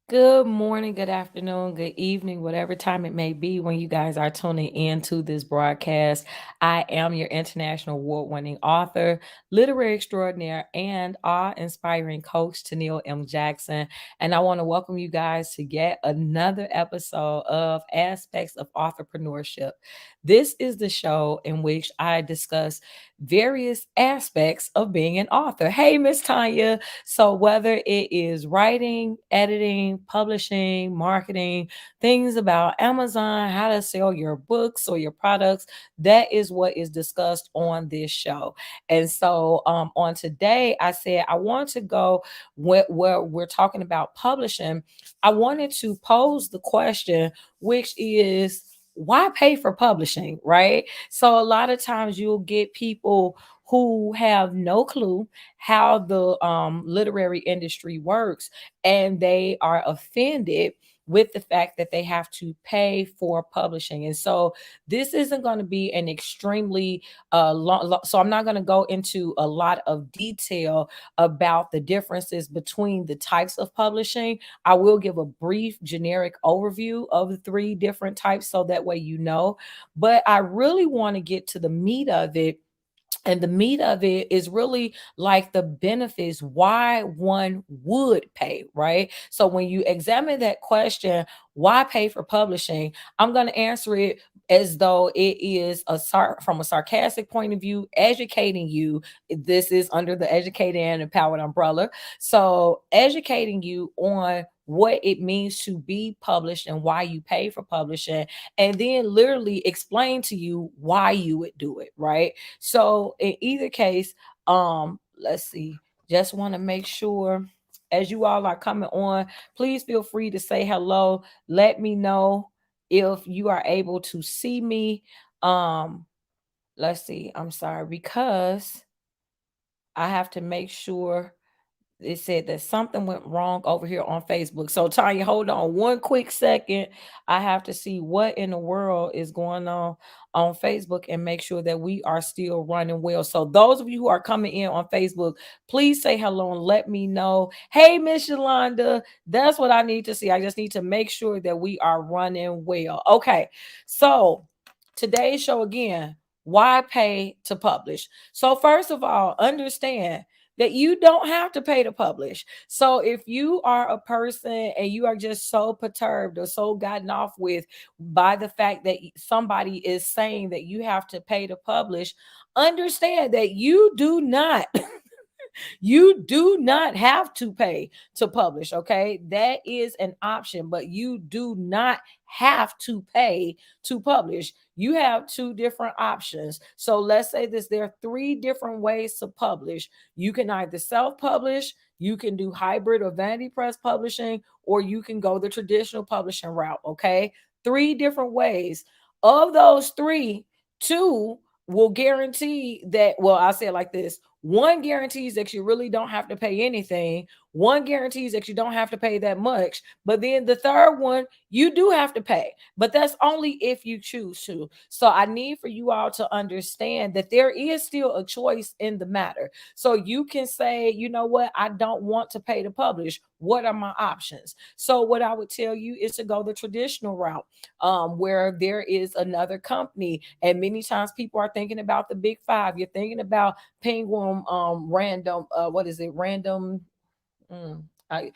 Good morning, good afternoon, good evening, whatever time it may be when you guys are tuning in to this broadcast. I am your international award winning author, literary extraordinaire, and awe inspiring coach, Tennille M. Jackson. And I want to welcome you guys to yet another episode of Aspects of Authorpreneurship. This is the show in which I discuss various aspects of being an author. Hey, Miss Tanya. So, whether it is writing, editing, publishing, marketing, things about Amazon, how to sell your books or your products, that is what is discussed on this show. And so, on today, I said I want to go where we're talking about publishing. I wanted to pose the question, which is, why pay for publishing, right? So a lot of times you'll get people who have no clue how the literary industry works, and they are offended with the fact that they have to pay for publishing. And so this isn't going to be an extremely so I'm not going to go into a lot of detail about the differences between the types of publishing. I will give a brief generic overview of the three different types so that way you know, but I really want to get to the meat of it, and the meat of it is really like the benefits, why one would pay, right? So when you examine that question, why pay for publishing, I'm going to answer it as though it is from a sarcastic point of view, educating you. This is under the educated and empowered umbrella. So educating you on what it means to be published and why you pay for publishing, and then literally explain to you why you would do it, right? So in either case, let's see. Just want to make sure as you all are coming on, please feel free to say hello. Let me know if you are able to see me. Um, let's see. I'm sorry because I have to make sure. It said that something went wrong over here on Facebook. So Tanya, hold on one quick second. I have to see what in the world is going on Facebook and make sure that we are still running well. So those of you who are coming in on Facebook, please say hello and let me know. Hey, Miss Yolanda, that's what I need to see. I just need to make sure that we are running well. Okay, so today's show again. Why pay to publish? So first of all, understand that you don't have to pay to publish. So if you are a person and you are just so perturbed or so gotten off with by the fact that somebody is saying that you have to pay to publish, understand that you do not you do not have to pay to publish, okay? That is an option, but you do not have to pay to publish. You have two different options. So let's say this, there are three different ways to publish. You can either self-publish, you can do hybrid or vanity press publishing, or you can go the traditional publishing route, okay? Three different ways. Of those three, two will guarantee that, well, I'll say it like this: one guarantees that you really don't have to pay anything. One guarantees that you don't have to pay that much. But then the third one, you do have to pay. But that's only if you choose to. So I need for you all to understand that there is still a choice in the matter. So you can say, you know what, I don't want to pay to publish. What are my options? So what I would tell you is to go the traditional route, where there is another company. And many times people are thinking about the big five. You're thinking about Penguin, random, what is it? Random. I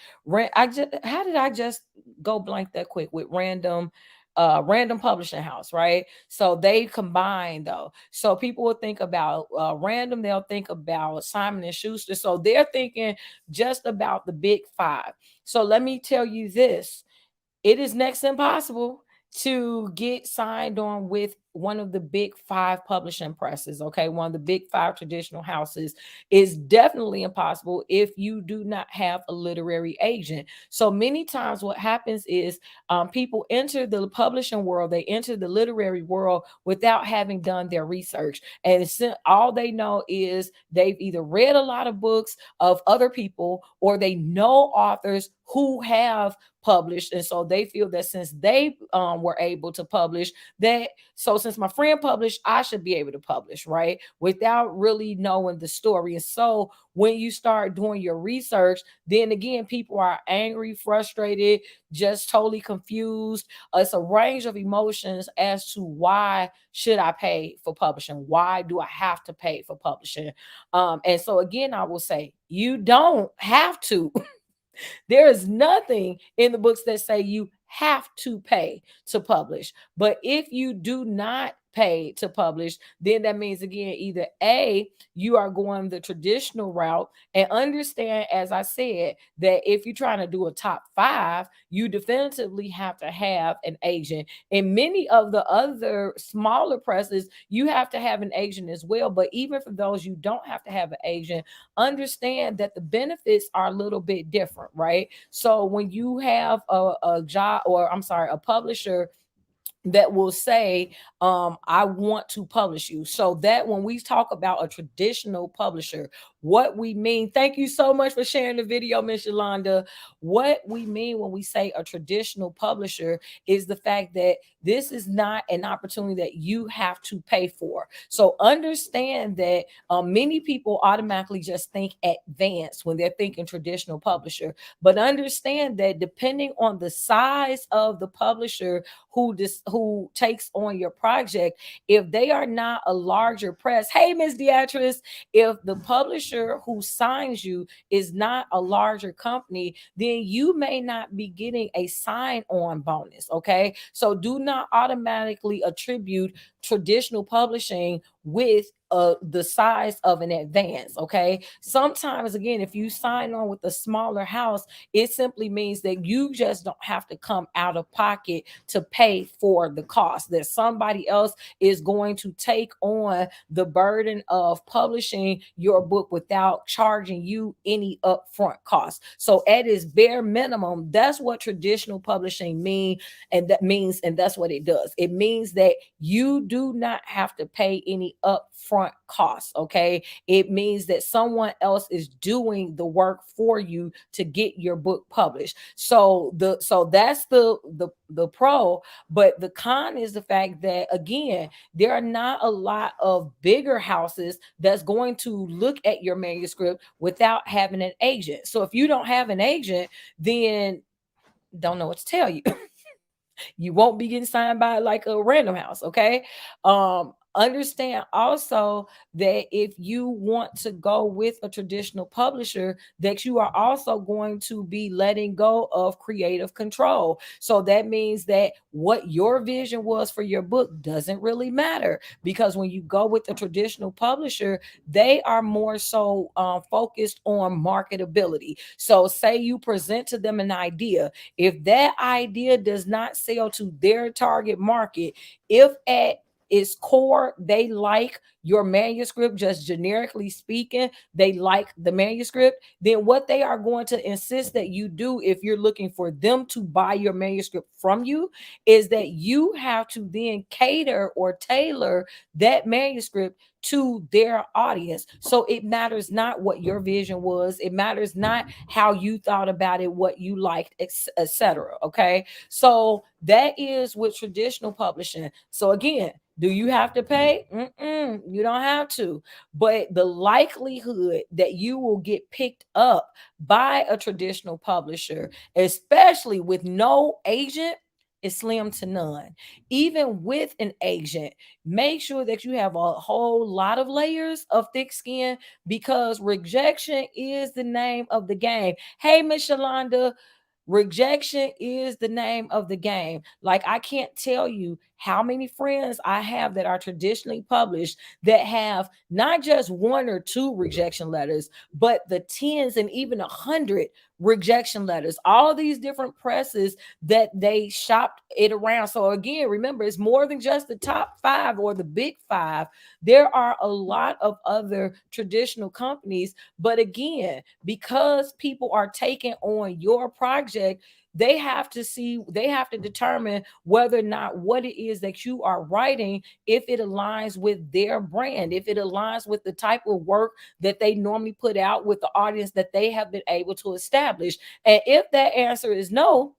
just, how did I just go blank that quick with random publishing house, right? So they combine though. So people will think about random, they'll think about Simon and Schuster. So they're thinking just about the big five. So let me tell you this, it is next to impossible to get signed on with one of the big five publishing presses. Okay, one of the big five traditional houses is definitely impossible if you do not have a literary agent. So many times what happens is, people enter the publishing world, they enter the literary world without having done their research, and all they know is they've either read a lot of books of other people or they know authors who have published, and so they feel that since they were able to publish that, so since my friend published, I should be able to publish, right? Without really knowing the story. And so when you start doing your research, then again, people are angry, frustrated, just totally confused. It's a range of emotions as to why should I pay for publishing? Why do I have to pay for publishing? And so again, I will say you don't have to. There is nothing in the books that say you have to pay to publish. But if you do not pay to publish, then that means again, either A, you are going the traditional route, and understand, as I said, that if you're trying to do a top five, you definitively have to have an agent. In many of the other smaller presses, you have to have an agent as well. But even for those you don't have to have an agent, understand that the benefits are a little bit different, right? So when you have a job, or I'm sorry, a publisher that will say, I want to publish you. So that when we talk about a traditional publisher, what we mean, thank you so much for sharing the video, Miss Yolanda. What we mean when we say a traditional publisher is the fact that this is not an opportunity that you have to pay for. So understand that many people automatically just think advanced when they're thinking traditional publisher, but understand that depending on the size of the publisher who takes on your project, if they are not a larger press, hey Miss Beatrice, if the publisher who signs you is not a larger company, then you may not be getting a sign-on bonus. Okay, so do not automatically attribute traditional publishing with the size of an advance. Okay, sometimes again, if you sign on with a smaller house, it simply means that you just don't have to come out of pocket to pay for the cost, that somebody else is going to take on the burden of publishing your book without charging you any upfront costs. So at its bare minimum, that's what traditional publishing means, and that's what it does. It means that you do not have to pay any upfront costs. Okay, it means that someone else is doing the work for you to get your book published. So that's the pro. But the con is the fact that again, there are not a lot of bigger houses that's going to look at your manuscript without having an agent. So if you don't have an agent, then don't know what to tell you. You won't be getting signed by like a random house. Okay, understand also that if you want to go with a traditional publisher, that you are also going to be letting go of creative control. So that means that what your vision was for your book doesn't really matter, because when you go with a traditional publisher, they are more so focused on marketability. So say you present to them an idea. If that idea does not sell to their target market, if at its core they like your manuscript, just generically speaking, they like the manuscript, then what they are going to insist that you do, if you're looking for them to buy your manuscript from you, is that you have to then cater or tailor that manuscript to their audience. So it matters not what your vision was, it matters not how you thought about it, what you liked, etc. Okay, so that is with traditional publishing. So again, do you have to pay? You don't have to. But the likelihood that you will get picked up by a traditional publisher, especially with no agent, is slim to none. Even with an agent, make sure that you have a whole lot of layers of thick skin, because rejection is the name of the game. Hey, Miss Shalonda, rejection is the name of the game. Like, I can't tell you how many friends I have that are traditionally published that have not just one or two rejection letters, but the tens and even 100 rejection letters. All these different presses that they shopped it around. So again, remember, it's more than just the top five or the big five. There are a lot of other traditional companies, but again, because people are taking on your project, they have to determine whether or not what it is that you are writing, if it aligns with their brand, if it aligns with the type of work that they normally put out with the audience that they have been able to establish. And if that answer is no,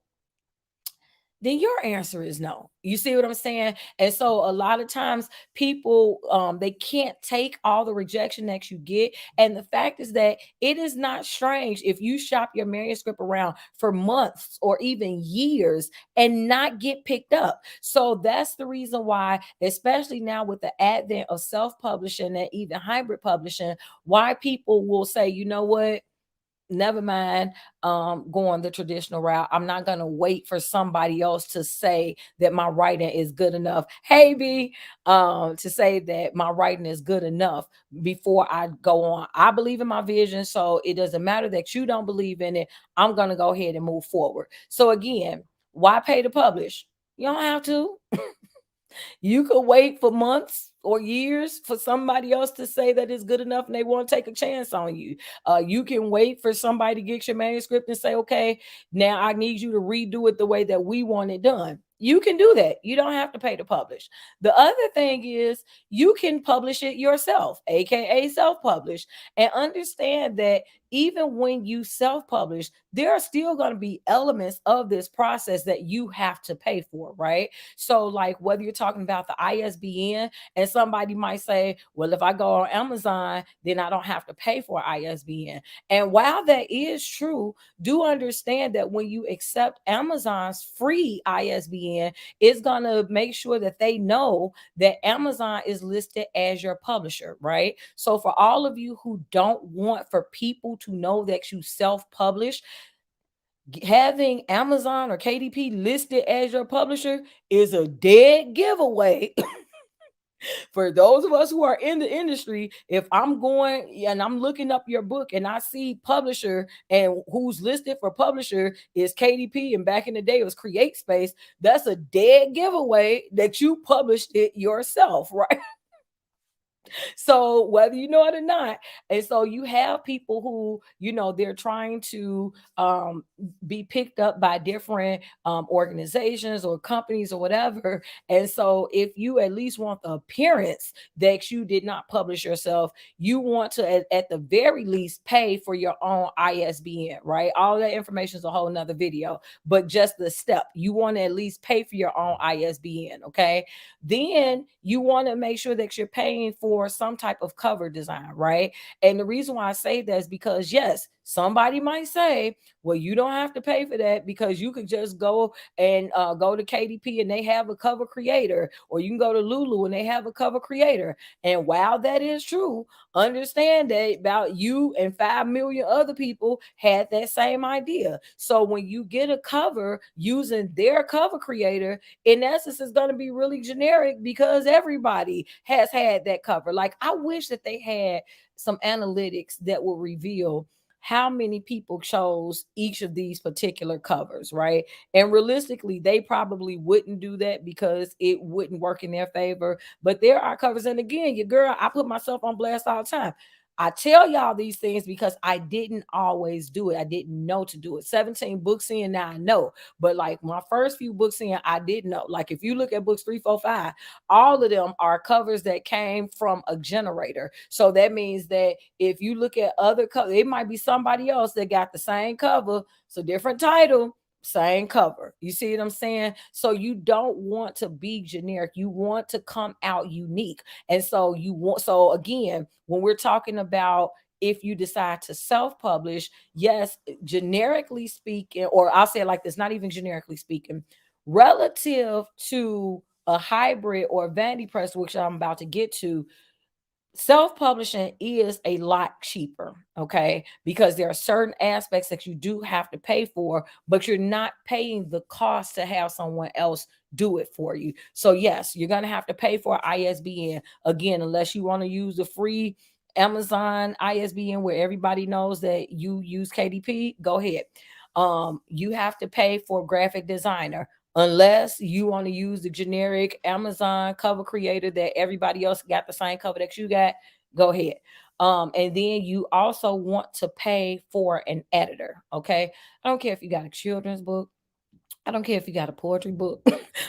then your answer is no. You see what I'm saying? And so a lot of times people they can't take all the rejection that you get. And the fact is that it is not strange if you shop your manuscript around for months or even years and not get picked up. So that's the reason why, especially now with the advent of self-publishing and even hybrid publishing, why people will say, you know what, never mind going the traditional route. I'm not going to wait for somebody else to say that my writing is good enough. Hey B, to say that my writing is good enough before I go on. I believe in my vision, so it doesn't matter that you don't believe in it. I'm going to go ahead and move forward. So again, why pay to publish? You don't have to. You could wait for months or years for somebody else to say that it's good enough and they want to take a chance on you. You can wait for somebody to get your manuscript and say, okay, now I need you to redo it the way that we want it done. You can do that. You don't have to pay to publish. The other thing is you can publish it yourself, aka self-publish, and understand that even when you self-publish, there are still going to be elements of this process that you have to pay for, right? So, like whether you're talking about the ISBN, and somebody might say, well, if I go on Amazon, then I don't have to pay for ISBN. And while that is true, do understand that when you accept Amazon's free ISBN, it's going to make sure that they know that Amazon is listed as your publisher, right? So, for all of you who don't want for people to know that you self publish, having Amazon or KDP listed as your publisher is a dead giveaway. For those of us who are in the industry, if I'm going and I'm looking up your book and I see publisher and who's listed for publisher is KDP and back in the day it was Create Space, that's a dead giveaway that you published it yourself, right? So whether you know it or not, and so you have people who, they're trying to be picked up by different organizations or companies or whatever. And so if you at least want the appearance that you did not publish yourself, you want to at the very least pay for your own ISBN, right? All that information is a whole nother video, but just the step, you want to at least pay for your own ISBN. Okay, then you want to make sure that you're paying for some type of cover design, right? And the reason why I say that is because, yes, somebody might say, well, you don't have to pay for that because you could just go and go to KDP and they have a cover creator, or you can go to Lulu and they have a cover creator. And while that is true, understand that about you and 5 million other people had that same idea. So when you get a cover using their cover creator, in essence, it's going to be really generic because everybody has had that cover. Like, I wish that they had some analytics that will reveal how many people chose each of these particular covers, right? And realistically, they probably wouldn't do that because it wouldn't work in their favor. But there are covers, and again, your girl, I put myself on blast all the time. I tell y'all these things because I didn't always do it. I didn't know to do it. 17 books in, now I know. But like my first few books in, I didn't know. Like if you look at books 3, 4, 5, all of them are covers that came from a generator. So that means that if you look at other covers, it might be somebody else that got the same cover, so different title, same cover. You see what I'm saying? So you don't want to be generic. You want to come out unique. And so so again, when we're talking about if you decide to self-publish, yes, generically speaking, or I'll say it like this, not even generically speaking, relative to a hybrid or a vanity press, which I'm about to get to, self-publishing is a lot cheaper, okay? Because there are certain aspects that you do have to pay for, but you're not paying the cost to have someone else do it for you. So yes, you're going to have to pay for ISBN again, unless you want to use the free Amazon ISBN where everybody knows that you use KDP. Go ahead. You have to pay for graphic designer unless you want to use the generic Amazon cover creator that everybody else got the same cover that you got. Go ahead. And then you also want to pay for an editor. Okay, I don't care if you got a children's book, I don't care if you got a poetry book.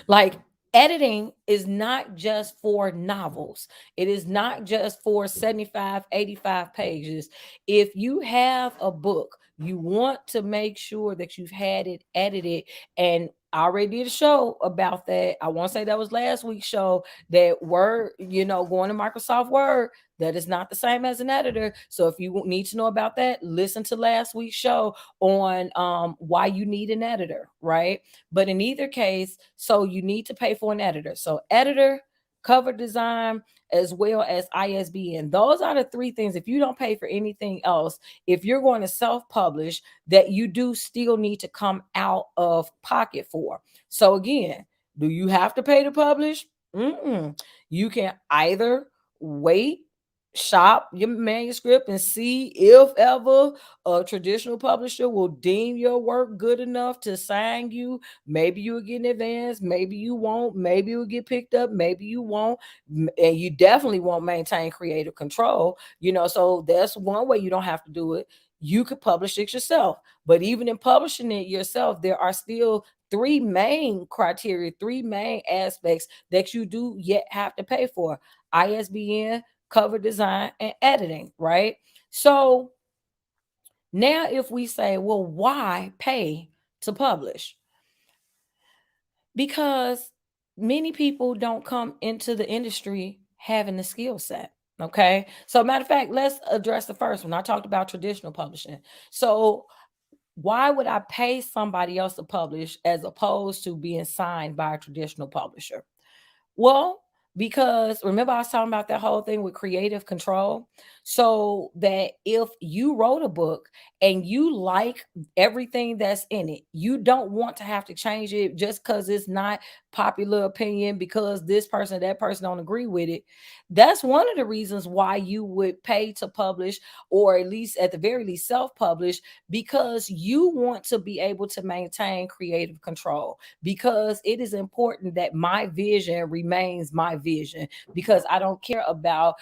Like, editing is not just for novels. It is not just for 75, 85 pages. If you have a book, you want to make sure that you've had it edited and I already did a show about that. I won't say that was last week's show. That Word, going to Microsoft Word, that is not the same as an editor. So if you need to know about that, listen to last week's show on why you need an editor, right? But in either case, so you need to pay for an editor. So editor, cover design, as well as ISBN. Those are the three things. If you don't pay for anything else, if you're going to self-publish, that you do still need to come out of pocket for. So again, do you have to pay to publish? You can either wait, shop your manuscript, and see if ever a traditional publisher will deem your work good enough to sign you. Maybe you'll get an advance, maybe you won't, maybe you'll get picked up, maybe you won't, and you definitely won't maintain creative control. So that's one way you don't have to do it. You could publish it yourself. But even in publishing it yourself, there are still three main criteria, three main aspects that you do yet have to pay for: ISBN, cover design, and editing, right? So now if we say, well, why pay to publish? Because many people don't come into the industry having the skill set. Okay. So, matter of fact, let's address the first one. I talked about traditional publishing. So, why would I pay somebody else to publish as opposed to being signed by a traditional publisher? Well, because remember I was talking about that whole thing with creative control. So that if you wrote a book and you like everything that's in it, you don't want to have to change it just because it's not popular opinion, because this person, that person don't agree with it. That's one of the reasons why you would pay to publish, or at least at the very least self-publish, because you want to be able to maintain creative control, because it is important that my vision remains my vision, because I don't care about,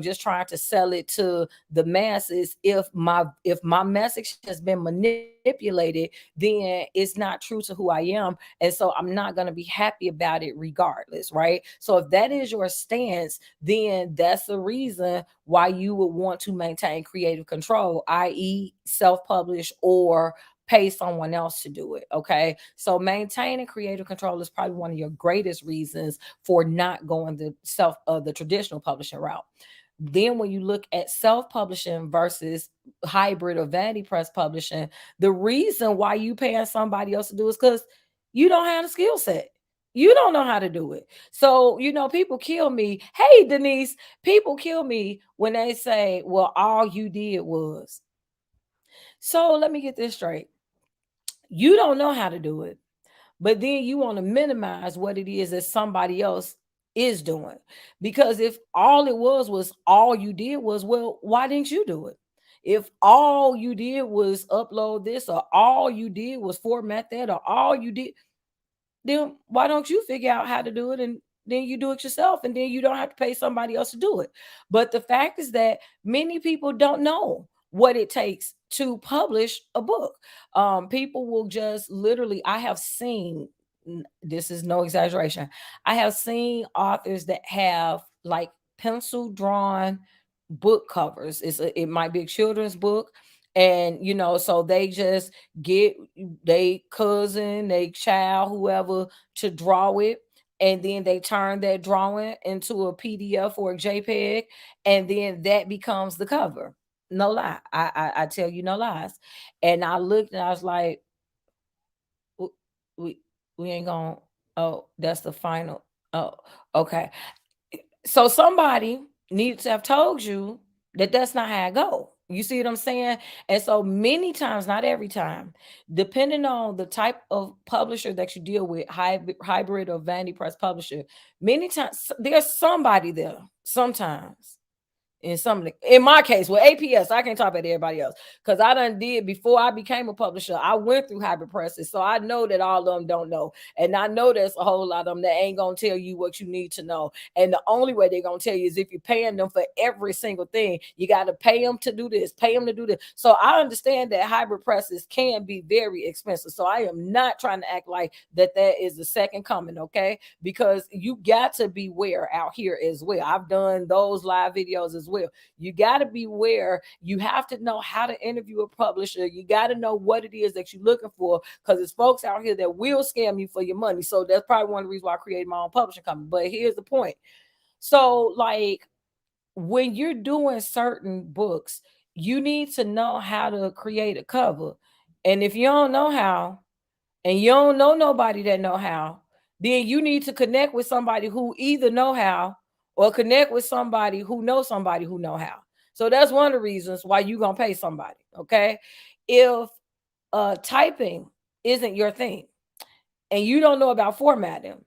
just trying to sell it to the masses. If my message has been manipulated, then it's not true to who I am, and so I'm not going to be happy about it regardless, right? So if that is your stance, then that's the reason why you would want to maintain creative control, i.e. self-publish or pay someone else to do it. Okay. So maintaining creative control is probably one of your greatest reasons for not going the traditional publishing route. Then when you look at self-publishing versus hybrid or vanity press publishing, the reason why you paying somebody else to do is because you don't have the skill set. You don't know how to do it. So, people kill me. Hey, Denise, people kill me when they say, well, all you did was. So let me get this straight. You don't know how to do it, but then you want to minimize what it is that somebody else is doing. Because if all it was all you did was, well, why didn't you do it? If all you did was upload this, or all you did was format that, or all you did, then why don't you figure out how to do it, and then you do it yourself, and then you don't have to pay somebody else to do it. But the fact is that many people don't know what it takes to publish a book. People will just literally, I have seen, this is no exaggeration, I have seen authors that have like pencil drawn book covers. It might be a children's book, and so they just get they cousin, they child, whoever, to draw it, and then they turn that drawing into a PDF or a JPEG, and then that becomes the cover. No lie, I tell you no lies. And I looked and I was like, "W- we we ain't gonna. Oh, that's the final. Oh, okay." So somebody needs to have told you that that's not how it go. You see what I'm saying? And so many times, not every time, depending on the type of publisher that you deal with, hybrid or vanity press publisher, many times there's somebody there sometimes. In my case with APS, I can't talk about everybody else because I done did before I became a publisher. I went through hybrid presses, so I know that all of them don't know, and I know there's a whole lot of them that ain't gonna tell you what you need to know. And the only way they're gonna tell you is if you're paying them for every single thing. You got to pay them to do this, pay them to do this. So I understand that hybrid presses can be very expensive. So I am not trying to act like that is the second coming, okay? Because you got to beware out here as well. I've done those live videos as well. well. You got to beware. You have to know how to interview a publisher. You got to know what it is that you're looking for, because there's folks out here that will scam you for your money. So that's probably one of the reasons why I created my own publishing company. But here's the point. So, like, when you're doing certain books, you need to know how to create a cover. And if you don't know how, and you don't know nobody that know how, then you need to connect with somebody who either know how, or connect with somebody who know how. So that's one of the reasons why you gonna pay somebody. Okay. If typing isn't your thing and you don't know about formatting,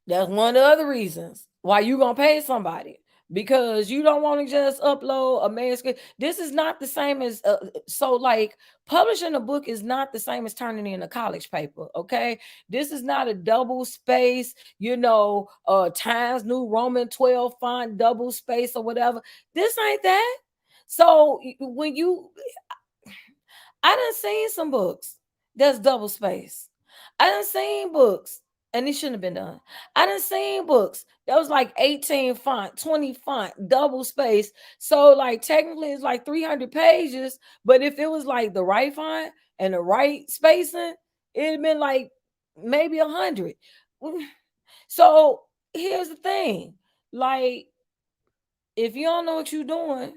that's one of the other reasons why you gonna pay somebody, because you don't want to just upload a manuscript. This is not the same as so like publishing a book is not the same as turning in a college paper. Okay, this is not a double space, Times New Roman 12 font double space or whatever. This ain't that. So when you I done seen some books that's double space. I done seen books, and it shouldn't have been done. I done seen books that was like 18 font, 20 font, double space. So like technically it's like 300 pages, but if it was like the right font and the right spacing, it'd have been like maybe 100. So here's the thing. Like, if you don't know what you're doing,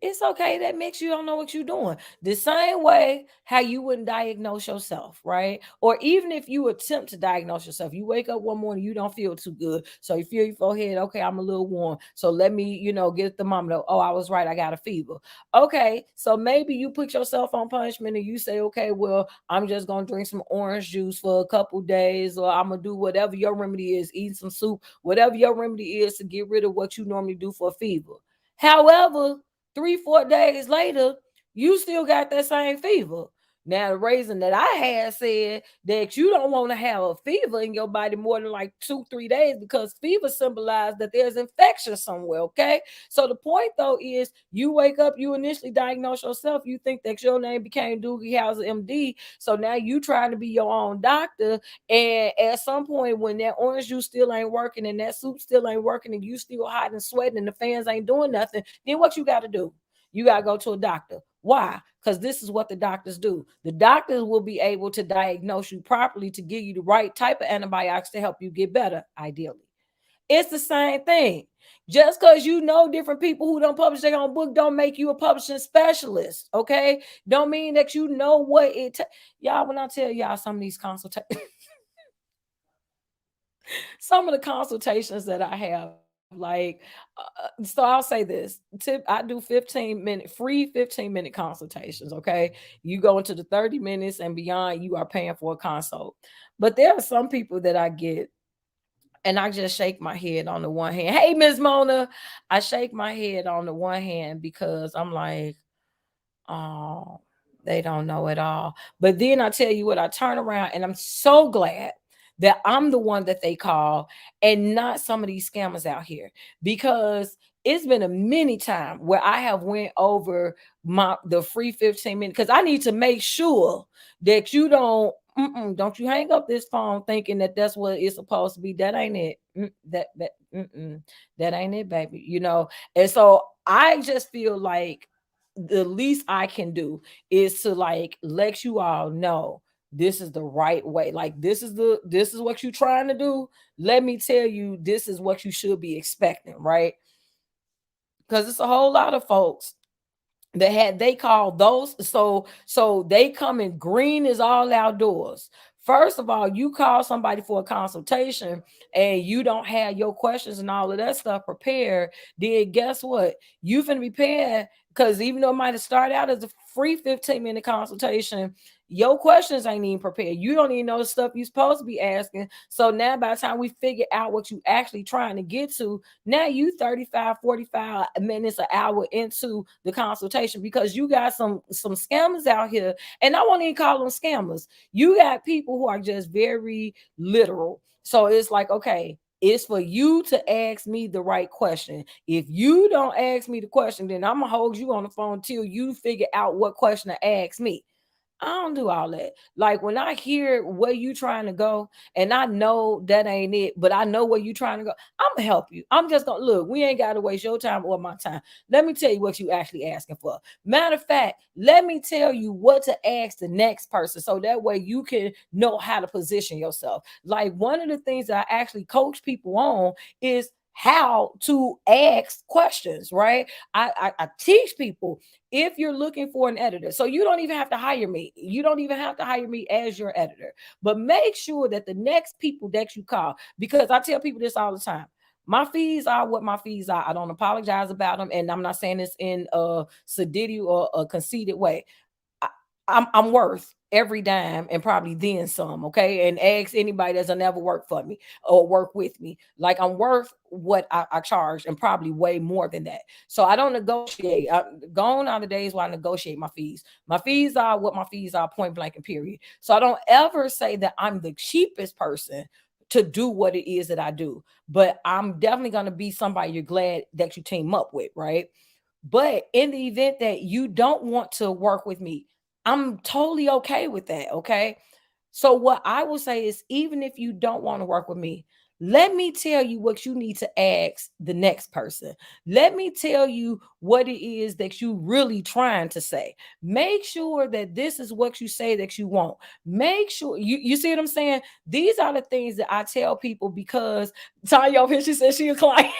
it's okay. That makes you don't know what you're doing. The same way how you wouldn't diagnose yourself, right? Or even if you attempt to diagnose yourself, you wake up one morning, you don't feel too good. So you feel your forehead, okay, I'm a little warm. So let me, get the thermometer. Oh, I was right, I got a fever. Okay, so maybe you put yourself on punishment and you say, okay, well, I'm just gonna drink some orange juice for a couple days, or I'm gonna do whatever your remedy is, eat some soup, whatever your remedy is to get rid of what you normally do for a fever. However, 3, 4 days later, you still got that same fever. Now, the reason that I had said that you don't want to have a fever in your body more than like 2, 3 days, because fever symbolizes that there's infection somewhere. Okay. So the point though is you wake up, you initially diagnose yourself, you think that your name became Doogie Howser MD. So now you trying to be your own doctor. And at some point, when that orange juice still ain't working and that soup still ain't working and you still hot and sweating and the fans ain't doing nothing, then what you got to do? You got to go to a doctor. Why? Because this is what the doctors do. The doctors will be able to diagnose you properly to give you the right type of antibiotics to help you get better, ideally. It's the same thing. Just because you know different people who don't publish their own book don't make you a publishing specialist. Okay. Don't mean that you know what y'all, when I tell y'all some of these consultations, some of the consultations that I have, like, so I'll say this tip: I do 15-minute free 15-minute consultations. Okay, you go into the 30 minutes and beyond, you are paying for a consult. But there are some people that I get, and I just shake my head on the one hand. Hey, Miss Mona, I shake my head on the one hand because I'm like, oh, they don't know it all. But then I tell you what, I turn around and I'm so glad that I'm the one that they call and not some of these scammers out here, because it's been a many time where I have went over the free 15 minutes, because I need to make sure that you don't you hang up this phone thinking that that's what it's supposed to be. That ain't it. That ain't it, baby. And so I just feel like the least I can do is to like let you all know this is the right way. Like, this is what you're trying to do. Let me tell you, this is what you should be expecting, right? Because it's a whole lot of folks they call those, so they come in green as all outdoors. First of all, you call somebody for a consultation and you don't have your questions and all of that stuff prepared, then guess what? You finna be paying, because even though it might have started out as a free 15-minute consultation, your questions ain't even prepared. You don't even know the stuff you're supposed to be asking. So now by the time we figure out what you actually trying to get to, now you 35, 45 minutes, an hour into the consultation, because you got some scammers out here. And I won't even call them scammers. You got people who are just very literal. So it's like, okay, it's for you to ask me the right question. If you don't ask me the question, then I'm gonna hold you on the phone till you figure out what question to ask me. I don't do all that. Like when I hear where you trying to go, and I know that ain't it, but I know where you trying to go, I'm gonna help you. I'm just gonna look. We ain't gotta waste your time or my time. Let me tell you what you actually asking for. Matter of fact, let me tell you what to ask the next person, so that way you can know how to position yourself. Like one of the things that I actually coach people on is how to ask questions, right? I teach people, if you're looking for an editor, so you don't even have to hire me. You don't even have to hire me as your editor, but make sure that the next people that you call, because I tell people this all the time. My fees are what my fees are. I don't apologize about them, and I'm not saying this in a sedity or a conceited way. I, I'm worth every dime and probably then some. Okay, and ask anybody that's never worked for me or work with me. Like I'm worth what I charge, and probably way more than that. So I don't negotiate. Gone are the days where I negotiate my fees. My fees are what my fees are, point blank and period. So I don't ever say that I'm the cheapest person to do what it is that I do, but I'm definitely going to be somebody you're glad that you team up with, right? But in the event that you don't want to work with me, I'm totally okay with that. Okay. So, what I will say is, even if you don't want to work with me, let me tell you what you need to ask the next person. Let me tell you what it is that you really trying to say. Make sure that this is what you say that you want. Make sure you see what I'm saying. These are the things that I tell people, because Tanya over here, she said she a client.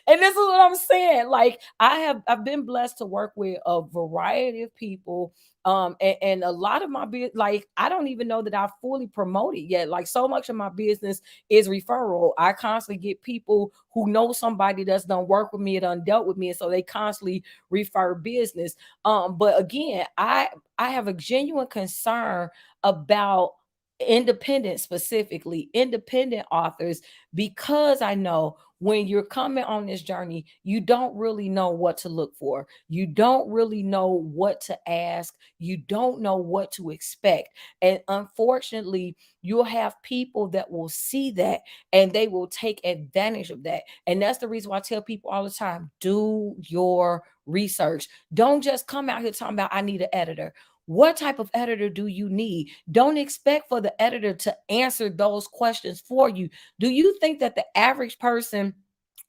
And this is what I'm saying. Like I've been blessed to work with a variety of people. And a lot of my business, like I don't even know that I fully promote it yet. Like so much of my business is referral. I constantly get people who know somebody that's done work with me, done dealt with me, and so they constantly refer business. But again, I have a genuine concern about independent, specifically independent authors, because I know when you're coming on this journey, you don't really know what to look for. You don't really know what to ask. You don't know what to expect. And unfortunately, you'll have people that will see that and they will take advantage of that. And that's the reason why I tell people all the time, do your research. Don't just come out here talking about, I need an editor. What type of editor do you need? Don't expect for the editor to answer those questions for you. Do you think that the average person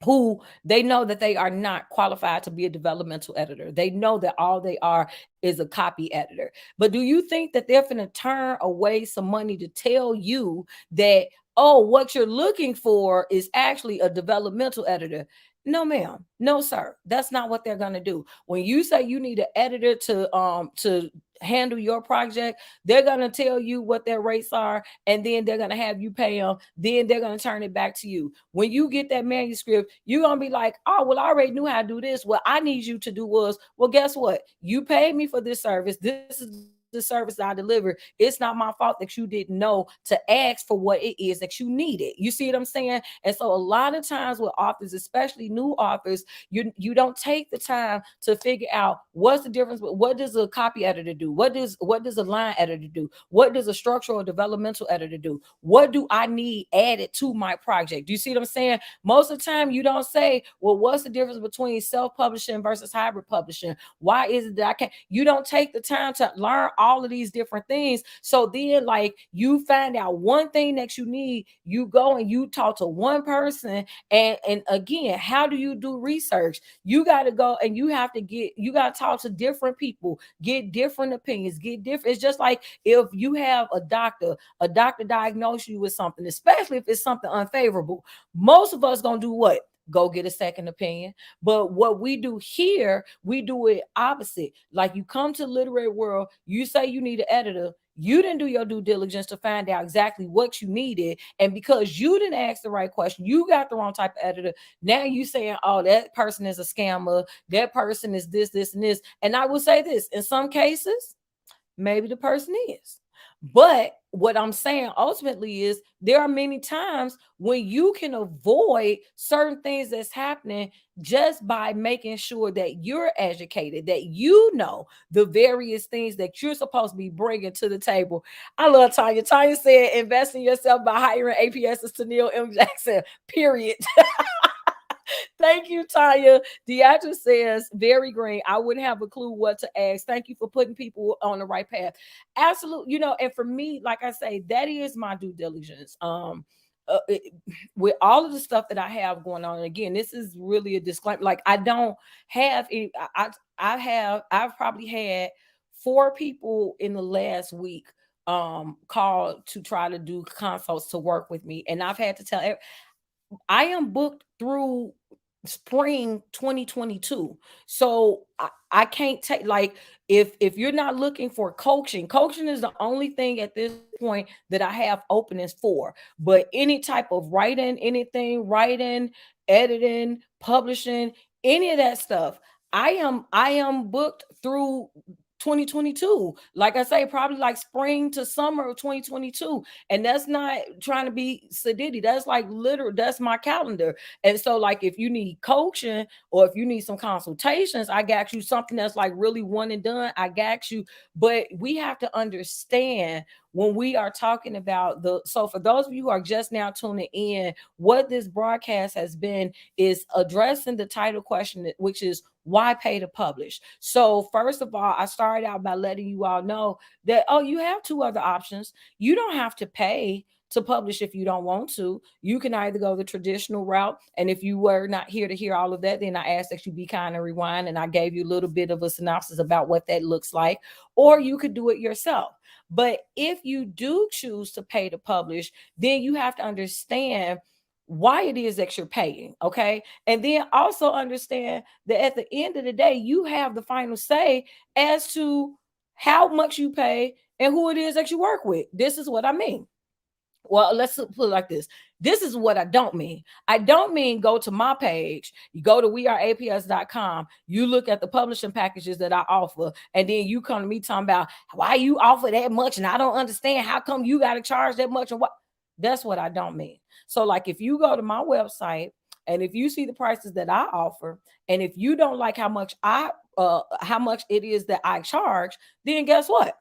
who they know that they are not qualified to be a developmental editor, they know that all they are is a copy editor, but do you think that they're going to turn away some money to tell you that, oh, what you're looking for is actually a developmental editor? No, ma'am. No, sir. That's not what they're going to do. When you say you need an editor to handle your project, they're going to tell you what their rates are, and then they're going to have you pay them. Then they're going to turn it back to you. When you get that manuscript, you're going to be like, oh, well, I already knew how to do this. What I need you to do was, well, guess what? You paid me for this service. This is the service that I delivered. It's not my fault that you didn't know to ask for what it is that you needed. You see what I'm saying? And so a lot of times with authors, especially new authors, you don't take the time to figure out what's the difference. What does a copy editor do? What does a line editor do? What does a structural or developmental editor do? What do I need added to my project? Do you see what I'm saying? Most of the time, you don't say, well, what's the difference between self-publishing versus hybrid publishing? Why is it that I can't? You don't take the time to learn all of these different things. So then, like, you find out one thing that you need, you go and you talk to one person. And again, how do you do research? You got to go and you got to talk to different people, get different opinions, get different. It's just like if you have a doctor diagnose you with something, especially if it's something unfavorable, most of us gonna do what? Go get a second opinion. But what we do here, we do it opposite. Like you come to the literary world, you say you need an editor. You didn't do your due diligence to find out exactly what you needed. And because you didn't ask the right question, you got the wrong type of editor. Now you saying, oh, that person is a scammer. That person is this, this, and this. And I will say this, in some cases, maybe the person is. But what I'm saying ultimately is there are many times when you can avoid certain things that's happening just by making sure that you're educated, that you know the various things that you're supposed to be bringing to the table. I love Tanya. Tanya said, invest in yourself by hiring APSs to Neil M. Jackson, period. Thank you, Tanya. Deidre says, very green. I wouldn't have a clue what to ask. Thank you for putting people on the right path. Absolutely. And for me, like I say, that is my due diligence. With all of the stuff that I have going on, and again, this is really a disclaimer. Like, I don't have any, I've probably had four people in the last week call to try to do consults to work with me. And I've had to tell I am booked through spring 2022. So I can't take, like, if you're not looking for coaching is the only thing at this point that I have openings for. But any type of writing, editing, publishing, any of that stuff, I am booked through 2022. Like I say, probably like spring to summer of 2022. And that's not trying to be sedity. That's like literal, that's my calendar. And so, like, if you need coaching or if you need some consultations, I got you. Something that's like really one and done, I got you. But we have to understand when we are talking about so for those of you who are just now tuning in, what this broadcast has been is addressing the title question, which is why pay to publish. So first of all, I started out by letting you all know that, oh, you have two other options. You don't have to pay to publish if you don't want to. You can either go the traditional route. And if you were not here to hear all of that, then I asked that you be kind and rewind. And I gave you a little bit of a synopsis about what that looks like. Or you could do it yourself. But if you do choose to pay to publish, then you have to understand why it is that you're paying. Okay. And then also understand that at the end of the day, you have the final say as to how much you pay and who it is that you work with. This is what I mean. Well, let's put it like this. This is what I don't mean. I don't mean go to my page, you go to weareaps.com, you look at the publishing packages that I offer, and then you come to me talking about why you offer that much, and I don't understand how come you got to charge that much, and what. That's what I don't mean. So, like, if you go to my website and if you see the prices that I offer, and if you don't like how much it is that I charge, then guess what?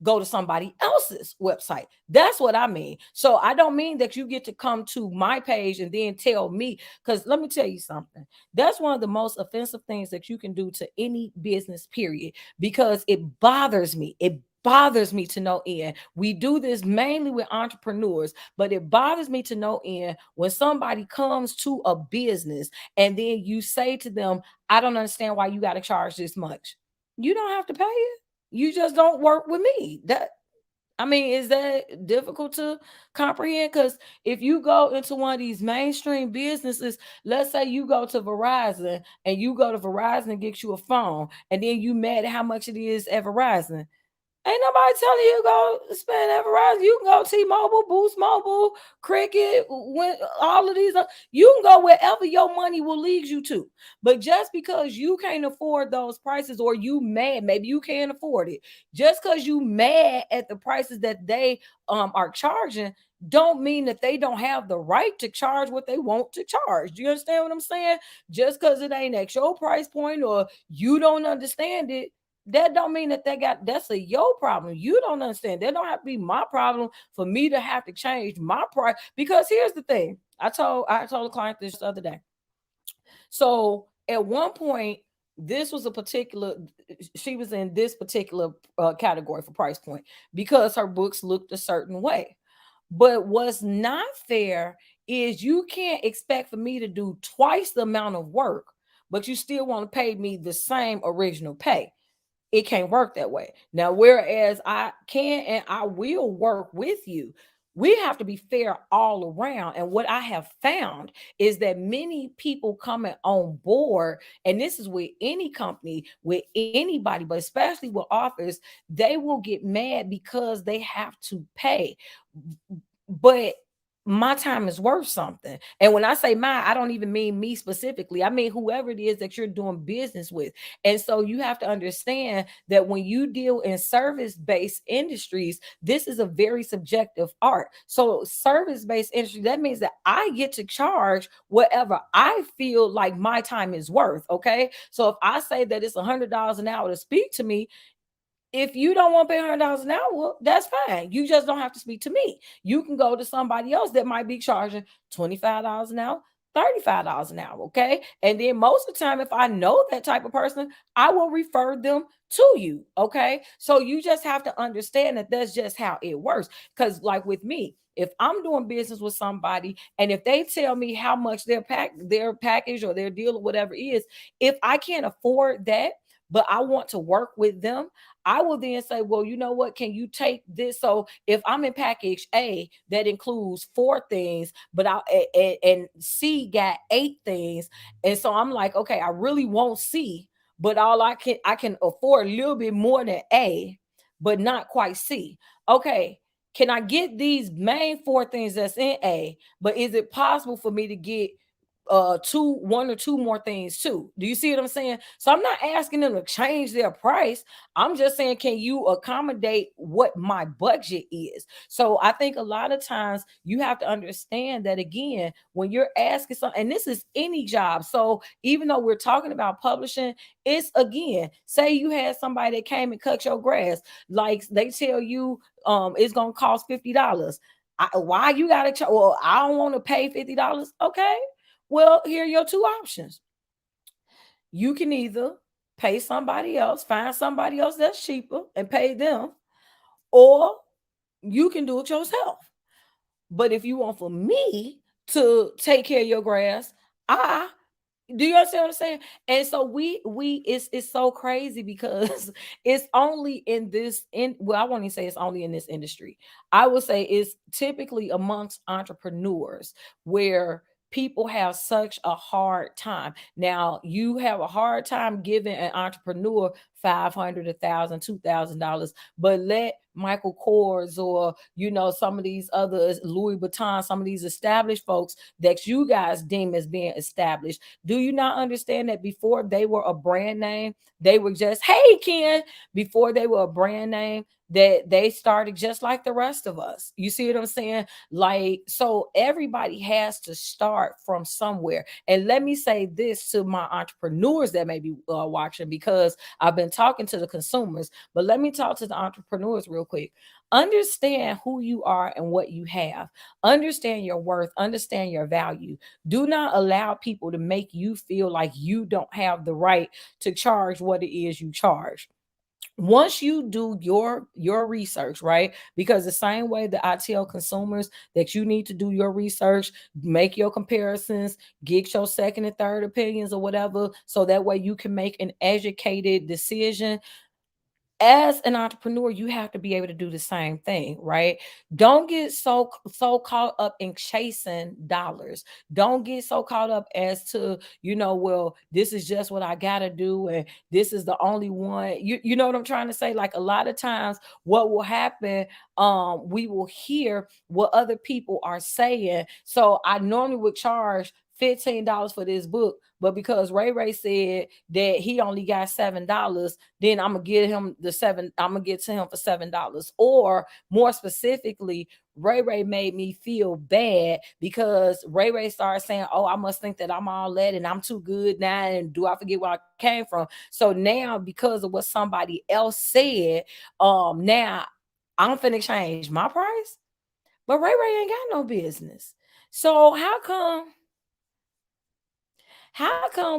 Go to somebody else's website. That's what I mean. So I don't mean that you get to come to my page and then tell me, because let me tell you something. That's one of the most offensive things that you can do to any business, period, because it bothers me. It bothers me to no end. We do this mainly with entrepreneurs, but it bothers me to no end when somebody comes to a business and then you say to them, I don't understand why you got to charge this much. You don't have to pay it. You just don't work with me. That, I mean, is that difficult to comprehend? Because if you go into one of these mainstream businesses, let's say you go to Verizon and you go to Verizon and get you a phone, and then you mad at how much it is at Verizon. Ain't nobody telling you to go spend at Verizon. You can go T-Mobile, Boost Mobile, Cricket, when all of these. You can go wherever your money will lead you to. But just because you can't afford those prices, or you mad, maybe you can't afford it. Just because you mad at the prices that they are charging, don't mean that they don't have the right to charge what they want to charge. Do you understand what I'm saying? Just because it ain't at your price point or you don't understand it, that don't mean that that's a your problem. You don't understand. That don't have to be my problem for me to have to change my price. Because here's the thing. I told a client this the other day. So at one point, this was a particular, she was in this particular category for price point because her books looked a certain way. But what's not fair is you can't expect for me to do twice the amount of work, but you still want to pay me the same original pay. It can't work that way. Now, whereas I can and I will work with you, we have to be fair all around. And what I have found is that many people coming on board, and this is with any company, with anybody, but especially with authors, they will get mad because they have to pay. But my time is worth something. And when I say mine, I don't even mean me specifically. I mean whoever it is that you're doing business with. And so you have to understand that when you deal in service-based industries, this is a very subjective art. So service-based industry, that means that I get to charge whatever I feel like my time is worth. Okay. So if I say that it's $100 an hour to speak to me, if you don't want to pay $100 an hour, that's fine. You just don't have to speak to me. You can go to somebody else that might be charging $25 an hour, $35 an hour. Okay. And then most of the time, if I know that type of person, I will refer them to you. Okay. So you just have to understand that that's just how it works. Because, like with me, if I'm doing business with somebody and if they tell me how much their package or their deal or whatever is, if I can't afford that, but I want to work with them, I will then say, well, you know what? Can you take this? So if I'm in package A that includes four things, but and C got eight things, and so I'm like, okay, I really want C, but I can afford a little bit more than A, but not quite C. Okay, can I get these main four things that's in A? But is it possible for me to get one or two more things too? Do you see what I'm saying? So I'm not asking them to change their price. I'm just saying, can you accommodate what my budget is? So I think a lot of times you have to understand that, again, when you're asking something, and this is any job. So even though we're talking about publishing, it's, again, say you had somebody that came and cut your grass, like they tell you it's gonna cost $50. Why you gotta well, I don't want to pay $50. Okay, well, here are your two options. You can either pay somebody else, find somebody else that's cheaper and pay them, or you can do it yourself. But if you want for me to take care of your grass, I do you understand what I'm saying? And so we it's so crazy because it's only in this in well, I won't even say it's only in this industry. I would say it's typically amongst entrepreneurs where people have such a hard time. Now, you have a hard time giving an entrepreneur 500, 1,000, $2,000, but let Michael Kors or some of these other Louis Vuitton, some of these established folks that you guys deem as being established. Do you not understand that before they were a brand name, they were just, hey, Ken, before they were a brand name, that they started just like the rest of us? You see what I'm saying? Like, so everybody has to start from somewhere. And let me say this to my entrepreneurs that may be watching, because I've been talking to the consumers, but let me talk to the entrepreneurs real quick. Understand who you are and what you have. Understand your worth, understand your value. Do not allow people to make you feel like you don't have the right to charge what it is you charge. Once you do your research, right? Because the same way that I tell consumers that you need to do your research, make your comparisons, get your second and third opinions or whatever, so that way you can make an educated decision. As an entrepreneur, you have to be able to do the same thing, right? Don't get so caught up in chasing dollars. Don't get so caught up as to, well, this is just what I gotta do, and this is the only one. You know what I'm trying to say? Like, a lot of times what will happen, we will hear what other people are saying. So I normally would charge $15 for this book, but because Ray Ray said that he only got $7, then I'm gonna get him the seven. I'm gonna get to him for $7. Or more specifically, Ray Ray made me feel bad because Ray Ray started saying, "Oh, I must think that I'm all that and I'm too good now. And do I forget where I came from?" So now, because of what somebody else said, now I'm finna change my price. But Ray Ray ain't got no business. So how come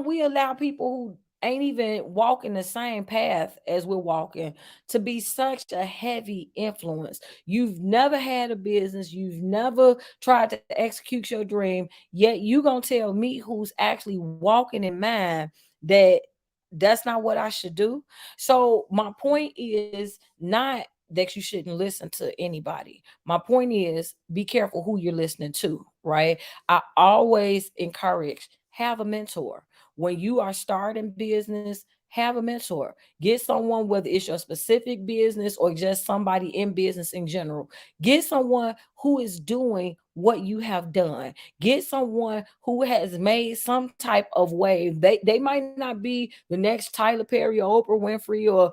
we allow people who ain't even walking the same path as we're walking to be such a heavy influence? You've never had a business, you've never tried to execute your dream, yet you gonna tell me, who's actually walking in mine, that that's not what I should do? So my point is not that you shouldn't listen to anybody. My point is, be careful who you're listening to, right? I always encourage, have a mentor. When you are starting business, have a mentor. Get someone, whether it's your specific business or just somebody in business in general. Get someone who is doing what you have done. Get someone who has made some type of wave. They might not be the next Tyler Perry or Oprah Winfrey or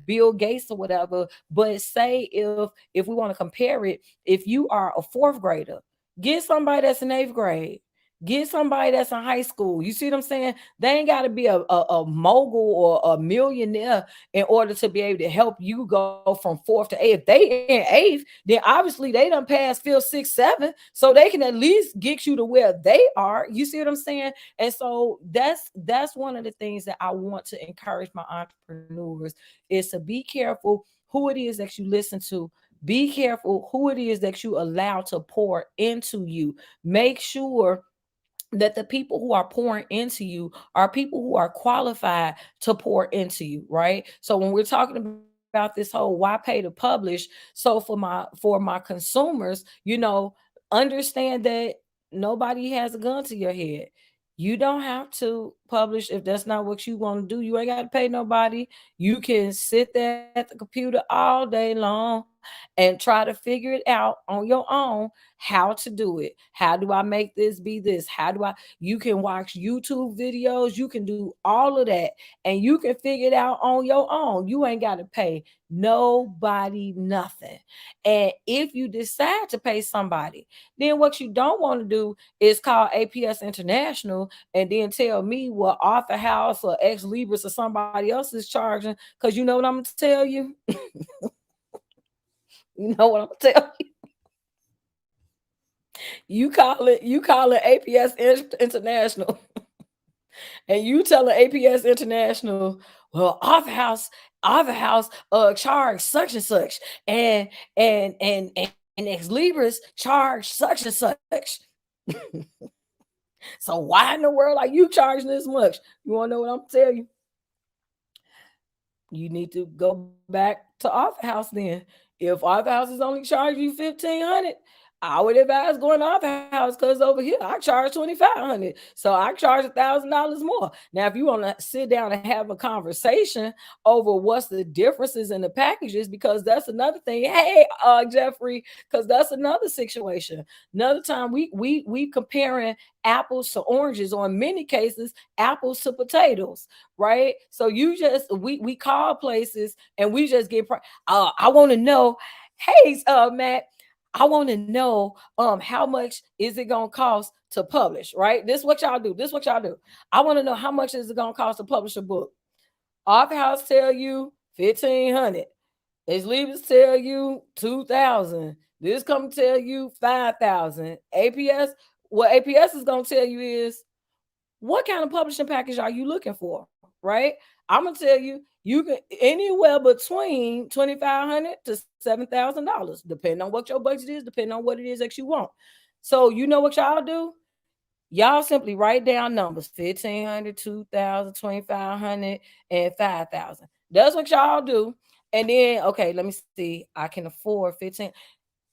Bill Gates or whatever, but say if we want to compare it, if you are a fourth grader, get somebody that's in eighth grade. Get somebody that's in high school. You see what I'm saying? They ain't got to be a mogul or a millionaire in order to be able to help you go from fourth to eighth. If they in eighth, then obviously they done passed fifth, sixth, seven, so they can at least get you to where they are. You see what I'm saying? And so that's one of the things that I want to encourage my entrepreneurs is to be careful who it is that you listen to. Be careful who it is that you allow to pour into you. Make sure that the people who are pouring into you are people who are qualified to pour into you, right? So when we're talking about this whole why pay to publish, so for my consumers, understand that nobody has a gun to your head. You don't have to publish if that's not what you want to do. You ain't got to pay nobody. You can sit there at the computer all day long and try to figure it out on your own how to do it. How do I make this be this? How do I You can watch YouTube videos, you can do all of that, and you can figure it out on your own. You ain't got to pay nobody nothing. And if you decide to pay somebody, then what you don't want to do is call APS International and then tell me what Arthur House or Ex Libris or somebody else is charging. Because you know what I'm gonna tell you? You know what I'm gonna tell you? You call it APS International, and you tell the APS International, well, Arthur House charge such and such, and Ex Libris charge such and such. So why in the world are you charging this much? You wanna know what I'm gonna tell you? You need to go back to Arthur House then. If Arthur House is only charging you 1,500, I would advise going to Arthur House because over here I charge 2,500. So I charge $1,000 more. Now, if you want to sit down and have a conversation over what's the differences in the packages, because that's another thing. Hey, Jeffrey, because that's another situation. Another time we comparing apples to oranges, or in many cases, apples to potatoes, right? So we call places and we just get I want to know, hey, Matt, I want to know how much is it gonna cost to publish, right? This is what y'all do. This is what y'all do. I want to know how much is it gonna cost to publish a book. Author House tell you 1,500. His leaders tell you 2,000. This come tell you 5,000. APS, what APS is gonna tell you is, what kind of publishing package are you looking for, right? I'm gonna tell you, you can anywhere between 2,500 to $7,000, depending on what your budget is, depending on what it is that you want. So you know what y'all do? Y'all simply write down numbers: 1,500, 2,000, 2,500, and 5,000. That's what y'all do. And then, okay, let me see. I can afford 15.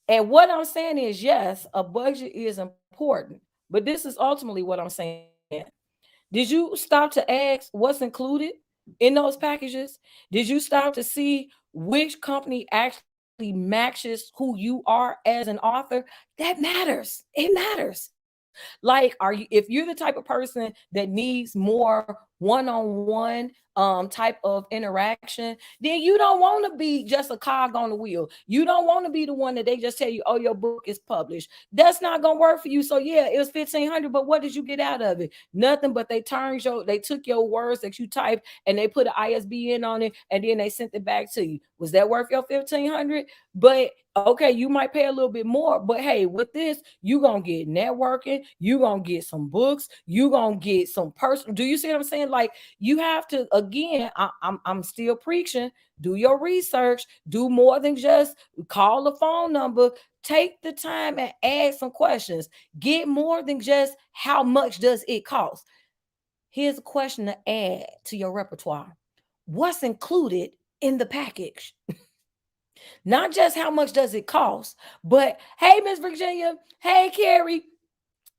And what I'm saying is, yes, a budget is important, but this is ultimately what I'm saying. Did you stop to ask what's included in those packages? Did you stop to see which company actually matches who you are as an author? That matters. It matters. Like, if you're the type of person that needs more one-on-one type of interaction, then you don't want to be just a cog on the wheel. You don't want to be the one that they just tell you, oh, your book is published. That's not gonna work for you. So yeah, it was 1,500, but what did you get out of it? Nothing. But they took your words that you typed and they put an ISBN on it, and then they sent it back to you. Was that worth your 1,500? But okay, you might pay a little bit more, but hey, with this, you gonna get networking, you gonna get some books, you gonna get some personal. Do you see what I'm saying? Like, you have to, again, I'm still preaching. Do your research. Do more than just call a phone number. Take the time and ask some questions. Get more than just how much does it cost. Here's a question to add to your repertoire: what's included in the package? Not just how much does it cost, but hey, Miss Virginia, hey, Carrie,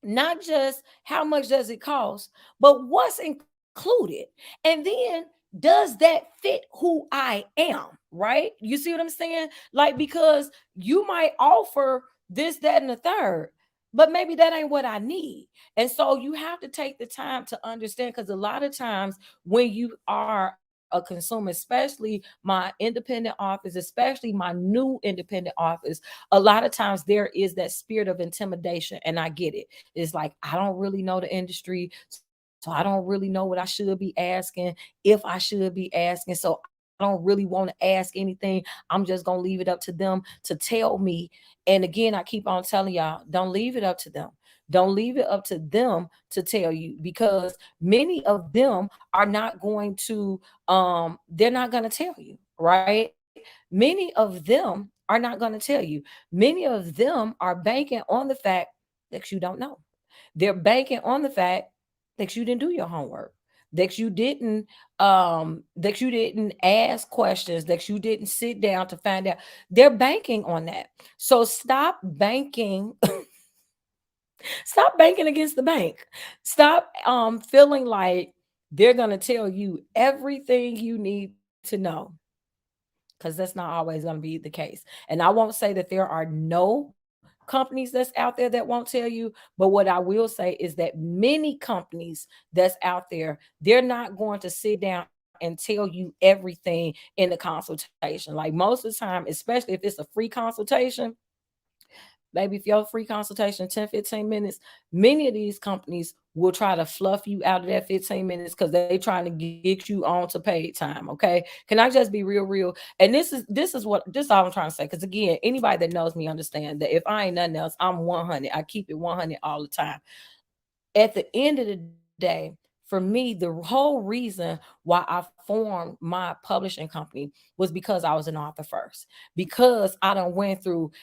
not just how much does it cost, but what's included. And then, does that fit who I am, right? You see what I'm saying? Like, because you might offer this, that, and the third, but maybe that ain't what I need. And so you have to take the time to understand, because a lot of times when you are a consumer, especially my independent office, especially my new independent office, a lot of times there is that spirit of intimidation, and I get it. It's like, I don't really know the industry, so I don't really know what I should be asking, if I should be asking. So I don't really want to ask anything. I'm just going to leave it up to them to tell me. And again, I keep on telling y'all, don't leave it up to them. Don't leave it up to them to tell you, because many of them are not going to they're not going to tell you, right? Many of them are not going to tell you. Many of them are banking on the fact that you don't know. They're banking on the fact that you didn't do your homework, that you didn't ask questions, that you didn't sit down to find out. They're banking on that. So stop banking. Stop banking against the bank. Stop feeling like they're going to tell you everything you need to know, because that's not always going to be the case. And I won't say that there are no companies that's out there that won't tell you, but what I will say is that many companies that's out there, they're not going to sit down and tell you everything in the consultation. Like most of the time, especially if it's a free consultation, baby, if your free consultation 10, 15 minutes, many of these companies will try to fluff you out of that 15 minutes because they trying to get you on to paid time. Okay. Can I just be real? And this is all I'm trying to say. Because again, anybody that knows me understand that if I ain't nothing else, I'm 100. I keep it 100 all the time. At the end of the day, for me, the whole reason why I formed my publishing company was because I was an author first. Because I done went through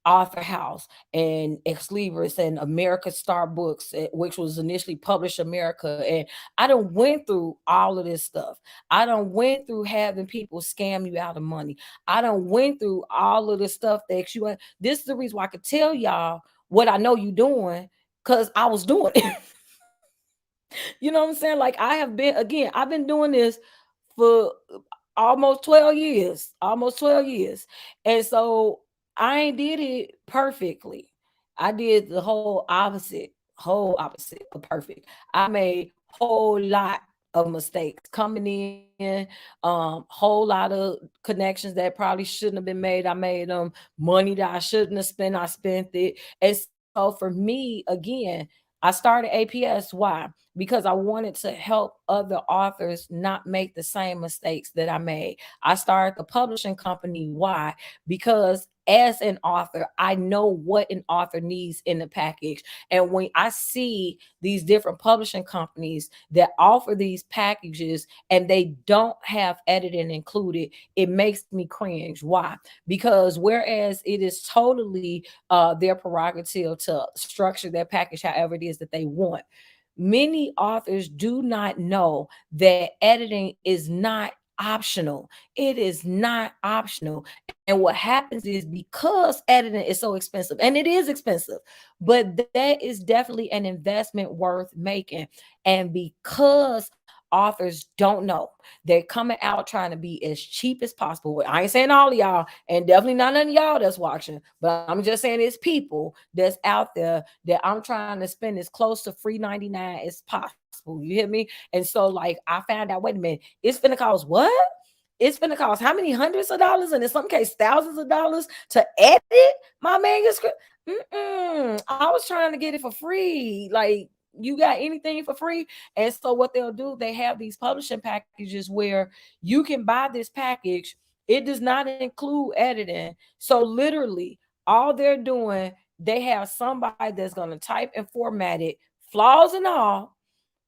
Author House and Ex Libris and America Star Books, which was initially Publish America. And I done went through all of this stuff. I done went through having people scam you out of money. I done went through all of the stuff that you. This is the reason why I could tell y'all what I know you doing, because I was doing it. You know what I'm saying? Like, I have been, again, I've been doing this for almost 12 years, almost 12 years. And so I ain't did it perfectly. I did the whole opposite of perfect. I made whole lot of mistakes coming in, whole lot of connections that probably shouldn't have been made. I made them. Money that I shouldn't have spent, I spent it. And so for me, again, I started APS. Why? Because I wanted to help other authors not make the same mistakes that I made. I started the publishing company. Why? Because as an author, I know what an author needs in the package. And when I see these different publishing companies that offer these packages and they don't have editing included, it makes me cringe. Why? Because whereas it is totally their prerogative to structure their package however it is that they want, many authors do not know that editing is not optional. It is not optional. And what happens is, because editing is so expensive, and it is expensive, but that is definitely an investment worth making. And because authors don't know, they're coming out trying to be as cheap as possible. I ain't saying all of y'all, and definitely not none of y'all that's watching, but I'm just saying it's people that's out there that I'm trying to spend as close to free 99 as possible. You hear me? And so, like, I found out, wait a minute, it's gonna cost what? It's gonna cost how many hundreds of dollars, and in some cases thousands of dollars to edit my manuscript. I was trying to get it for free. Like, you got anything for free? And so what they'll do, they have these publishing packages where you can buy this package. It does not include editing. So literally, all they're doing, they have somebody that's gonna type and format it, flaws and all,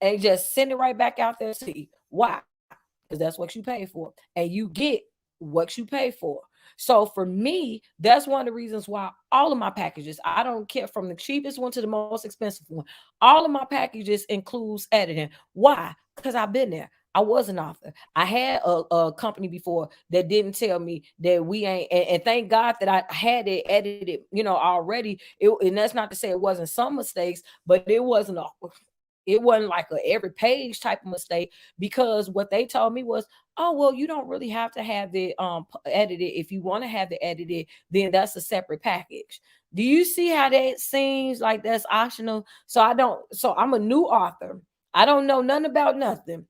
and just send it right back out there to you. Why? Because that's what you pay for, and you get what you pay for. So for me, that's one of the reasons why all of my packages, I don't care from the cheapest one to the most expensive one, all of my packages includes editing. Why? Because I've been there. I was an author. I had a company before that didn't tell me that we ain't, and thank God that I had it edited, already. And that's not to say it wasn't some mistakes, but it wasn't like a every page type of mistake, because what they told me was, oh well, you don't really have to have it edited. If you want to have it edited, then that's a separate package. Do you see how that seems like that's optional? So I'm a new author. I don't know nothing about nothing.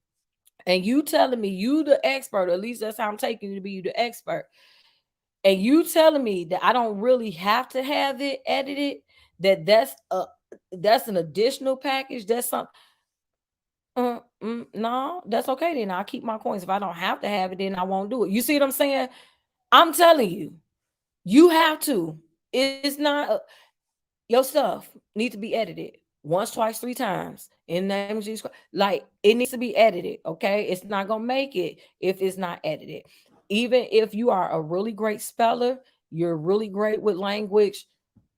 and you telling me you the expert, or at least that's how I'm taking you to be, you the expert, and you telling me that I don't really have to have it edited, that's an additional package, that's something. No, that's okay then. I'll keep my coins. If I don't have to have it, then I won't do it. You see what I'm saying? I'm telling you, you have to. It's not your stuff needs to be edited once, twice, three times in the name of Jesus Christ. Like it needs to be edited. Okay, it's not gonna make it if it's not edited. Even if you are a really great speller, you're really great with language,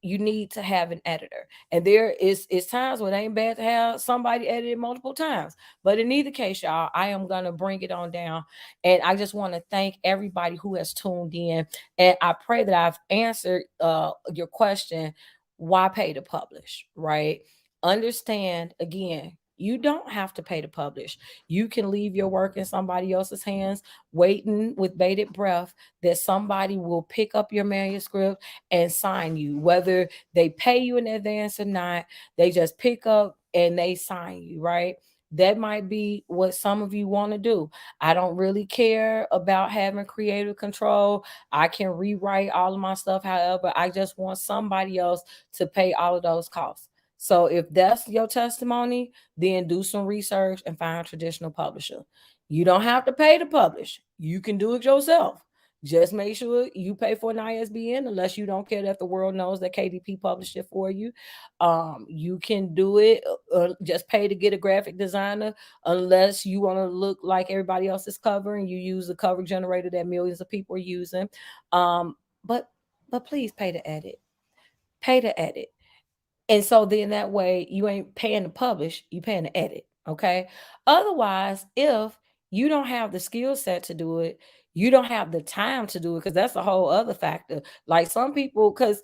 you need to have an editor. And there is times when it ain't bad to have somebody edit it multiple times. But in either case, y'all, I am gonna bring it on down. And I just want to thank everybody who has tuned in. And I pray that I've answered your question, why pay to publish, right? Understand again, you don't have to pay to publish. You can leave your work in somebody else's hands, waiting with bated breath that somebody will pick up your manuscript and sign you. Whether they pay you in advance or not, they just pick up and they sign you, right? That might be what some of you want to do. I don't really care about having creative control. I can rewrite all of my stuff. However, I just want somebody else to pay all of those costs. So if that's your testimony, then do some research and find a traditional publisher. You don't have to pay to publish. You can do it yourself. Just make sure you pay for an ISBN, unless you don't care that the world knows that KDP published it for you. You can do it, just pay to get a graphic designer, unless you want to look like everybody else's cover and you use the cover generator that millions of people are using. Um, but but please pay to edit. Pay to edit. And so then that way you ain't paying to publish, you paying to edit. Okay. Otherwise, if you don't have the skill set to do it, you don't have the time to do it, because that's a whole other factor. Like some people, because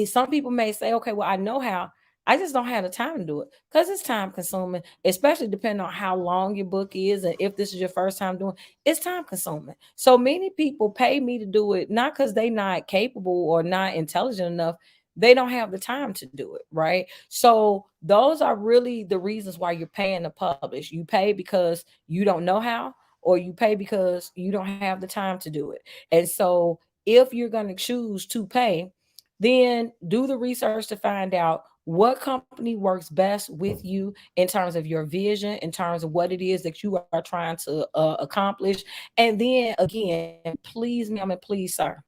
some people may say, okay, well, I know how. I just don't have the time to do it because it's time consuming, especially depending on how long your book is. And if this is your first time doing it's time consuming. So many people pay me to do it, not because they not capable or not intelligent enough, they don't have the time to do it, right? So those are really the reasons why you're paying to publish. You pay because you don't know how, or you pay because you don't have the time to do it. And so if you're going to choose to pay, then do the research to find out what company works best with you in terms of your vision, in terms of what it is that you are trying to accomplish. And then again, please, ma'am, and please, sir,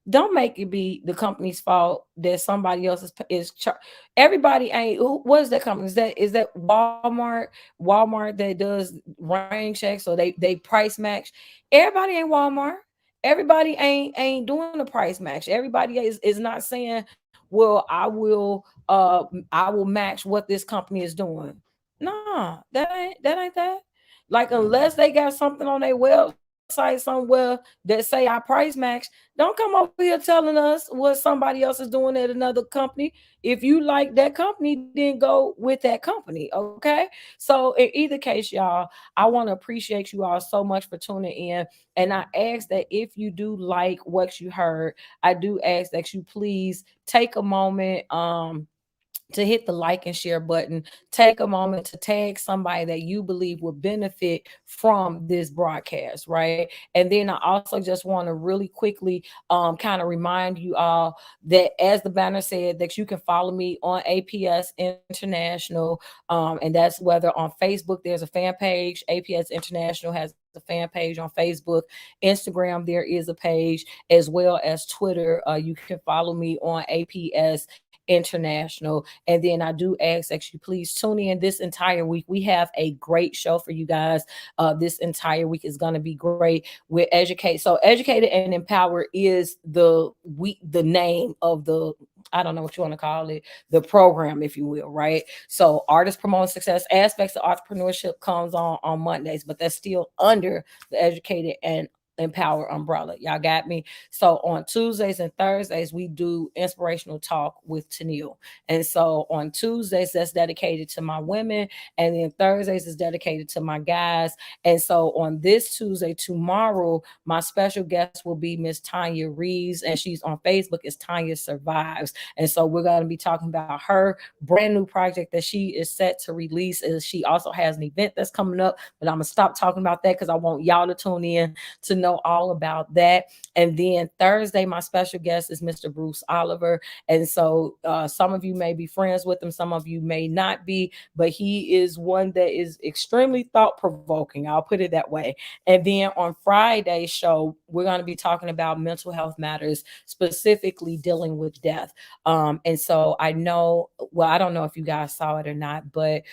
don't make it be the company's fault that somebody else everybody ain't what is that company, is that Walmart that does rain checks, so they price match. Everybody ain't Walmart. Everybody ain't doing a price match. Everybody is not saying, well, I will match what this company is doing. Nah, that ain't that. Like, unless they got something on their website somewhere that say I price match, don't come over here telling us what somebody else is doing at another company. If you like that company, then go with that company. Okay. So in either case, y'all, I want to appreciate you all so much for tuning in. And I ask that if you do like what you heard, I do ask that you please take a moment to hit the like and share button. Take a moment to tag somebody that you believe will benefit from this broadcast, right? And then I also just want to really quickly kind of remind you all that, as the banner said, that you can follow me on APS International. And that's whether on Facebook, there's a fan page. APS International has a fan page on Facebook. Instagram, there is a page, as well as Twitter. You can follow me on APS International. And then I do ask that you please tune in this entire week. We have a great show for you guys. This entire week is going to be great. With Educate. So Educated and Empowered is the name of the, I don't know what you want to call it, the program, if you will, right? So Artist Promoting Success Aspects of Entrepreneurship comes on Mondays, but that's still under the Educated and Empower umbrella. Y'all got me? So on Tuesdays and Thursdays, we do inspirational talk with Tennille. And so on Tuesdays, that's dedicated to my women. And then Thursdays is dedicated to my guys. And so on this Tuesday, tomorrow, my special guest will be Miss Tanya Reeves. And she's on Facebook as Tanya Survives. And so we're going to be talking about her brand new project that she is set to release. Is she also has an event that's coming up, but I'm going to stop talking about that because I want y'all to tune in to know all about that. And then Thursday, my special guest is Mr. Bruce Oliver. And so some of you may be friends with him, some of you may not be, but he is one that is extremely thought provoking. I'll put it that way. And then on Friday's show, we're going to be talking about mental health matters, specifically dealing with death. And so I know, well, I don't know if you guys saw it or not, but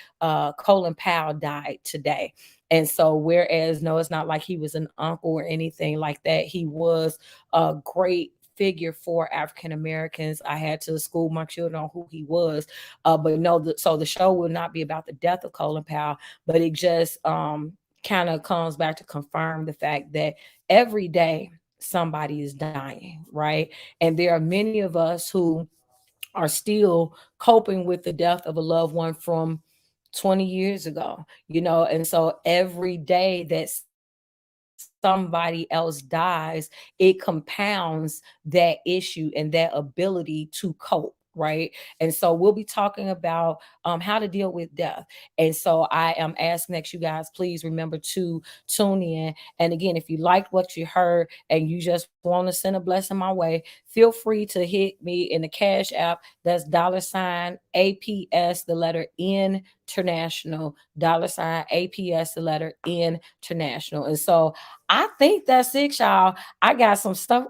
Colin Powell died today. And so, whereas, no, it's not like he was an uncle or anything like that, he was a great figure for African Americans. I had to school my children on who he was. But no, so the show will not be about the death of Colin Powell, but it just kind of comes back to confirm the fact that every day somebody is dying, right? And there are many of us who are still coping with the death of a loved one from 20 years ago, and so every day that somebody else dies, it compounds that issue and that ability to cope. Right. And so we'll be talking about how to deal with death. And so I am asking that you guys please remember to tune in. And again, if you liked what you heard and you just want to send a blessing my way, feel free to hit me in the Cash App. That's $ APS, the letter N international, $APS, the letter N international. And so I think that's it, y'all. I got some stuff.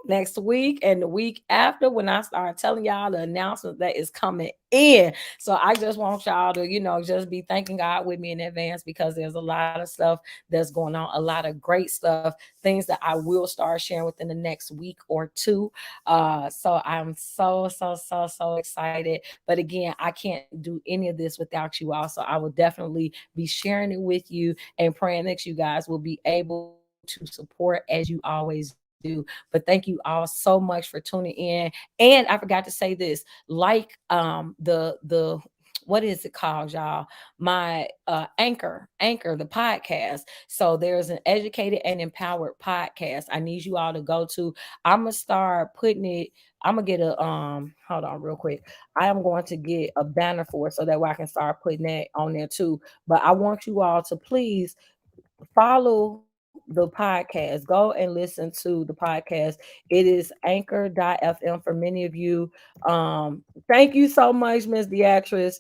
Next week and the week after when I start telling y'all the announcement that is coming in. So I just want y'all to, just be thanking God with me in advance because there's a lot of stuff that's going on, a lot of great stuff, things that I will start sharing within the next week or two. So I'm so excited. But again, I can't do any of this without you all. So I will definitely be sharing it with you and praying that you guys will be able to support as you always do. But thank you all so much for tuning in. And I forgot to say this, like the what is it called, y'all? My Anchor, the podcast. So there's an Educated and Empowered podcast. I need you all to go to. I'm gonna start putting it. I'm gonna get a hold on real quick. I am going to get a banner for it so that way I can start putting that on there too. But I want you all to please follow the podcast. Go and listen to the podcast. It is anchor.fm for many of you. Thank you so much, Miss Beatrice.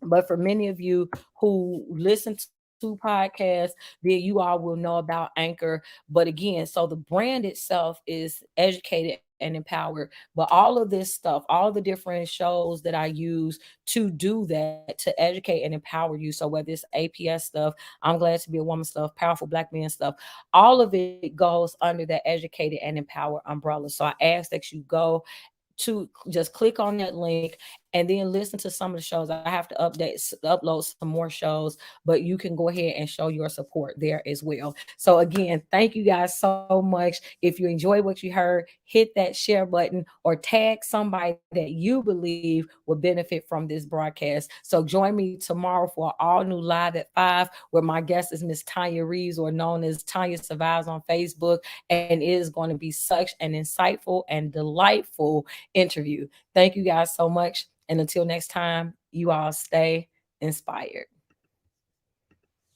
But for many of you who listen to podcasts, then you all will know about Anchor. But again, so the brand itself is Educated and Empowered. But all of this stuff, all the different shows that I use to do that, to educate and empower you. So whether it's APS stuff, I'm glad to be a woman stuff, powerful Black man stuff, all of it goes under that Educated and Empowered umbrella. So I ask that you go to just click on that link and then listen to some of the shows. I have to upload some more shows, but you can go ahead and show your support there as well. So again, thank you guys so much. If you enjoy what you heard, hit that share button or tag somebody that you believe will benefit from this broadcast. So join me tomorrow for an all new live at 5, where my guest is Miss Tanya Reeves, or known as Tanya Survives on Facebook. And it is going to be such an insightful and delightful interview. Thank you guys so much. And until next time, you all stay inspired.